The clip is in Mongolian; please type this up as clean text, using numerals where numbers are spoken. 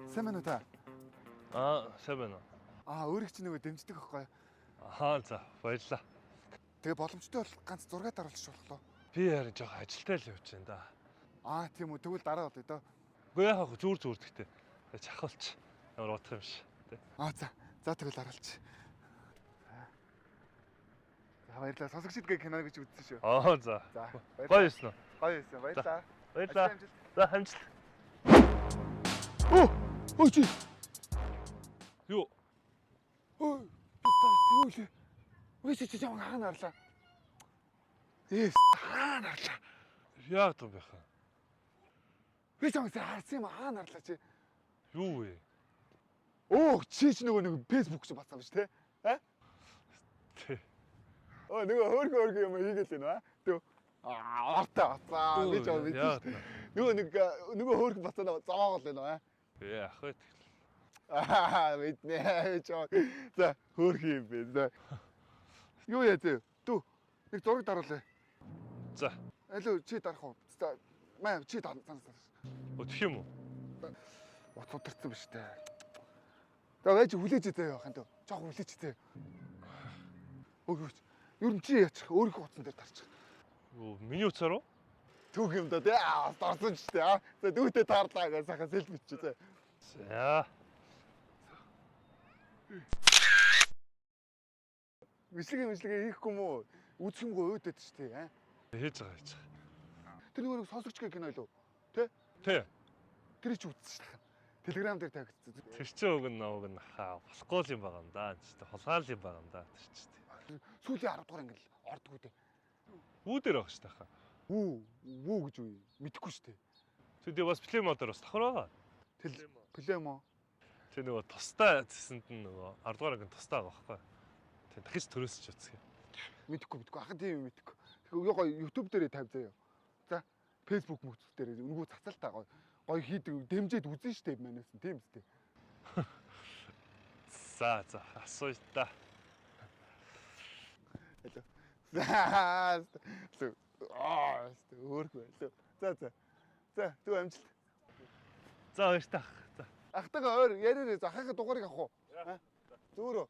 Сайн байна уу та? Сайн байна уу? Өөрийг чинь нөгөө дэмждэг байхгүй. За баярлалаа. Тэгээ боломжтой бол ганц зураг даруулчих боллоо. Би харин жоох ажилтаа л явж байна да. Тийм үү. Тэгвэл дараа болъё доо. Үгүй яах вэ? Зүгээр гэхдээ. Чахалч. Ямар утга юм шиг. За тэгвэл дараалч. Баярлалаа. Сонсогчдгээ кино гэж үзсэн шүү. За. Гоё юусэн уу? Гоё юусэн. Баярлалаа. Баярлалаа. За хамжилт. Ой чи. Юу? Юу лээ? Чи жамаг хаана арлаа? Хаана арлаа? Яа гэв бэ хаа? Би жамаг харсан юм хаана арлаа чи? Юу вэ? Чи ч нөгөө Facebook ч бацсан биш те? Тэ. Нөгөө хөөрхөн юм хийгээл байна. Тэг. Ортоо. Би ч мэдсэн. Нөгөө хөөрхөн бацсан зоогол байна. Яах вэ? Мэднэ. За хөөрхөн юм бэ. За. Юу яа зэ? Дүү. Нэг зураг даруулъя. За. Алуу чи дарах уу? За. Маа чи дан. Өтөх юм уу? Утас ударсан биш үү? За байж хүлээж идэ явах юм дөө. Жог хүлээж идэ. Юу юм чи яачих? Өөрийнхөө утсан дээр тарчих. Миний утсаар уу? Түүх юм да тий. Дорсон ч тий. За дүүтэй таарлаа гэж сайхан селфи бичээ тий. За. Мишлэгээ хийхгүй юм уу? Үзэх юмгүй өөдөд ч тий. Хийж байгаа. Тэр нөгөө сонсогчгийн кино лөө. Тий? Тий. Тэр чи үзсэн шээ. Телеграм дээр тавигдсан. Тэр чинь уг нь болохгүй юм байгаа юм да. Хулгаал юм байгаа юм да. Тэр чинь. Сүүлийн 10 дугаар ангил ордгоо дээ. Үү дээр байгаа шүү дээ хаа. Үү гэж үү? Мэдэхгүй шүү дээ. Тэгээ бас плеймодоор бас давхар байгаа. Плеймо. Тэг нөгөө тустай зэсэнд нь нөгөө 10 дугаар ангийн тустай байгаа байхгүй. Тэг дахиж төрөөсч үзье. Мэдэхгүй. Ахын тийм мэдэхгүй. Тэгээ YouTube дээрээ тавьзаа. За Facebook мөцөд дээр өнгөө цацалтаа гоё хийдэг дэмжиж үзэн штэ манайс тийм үстэй. За асууя та. Өөрхөө. За түг амжилт. За баярлалаа. За. Ахтайгаа ойр яриараа захахаа дугаарыг авах уу? Зөөрөө.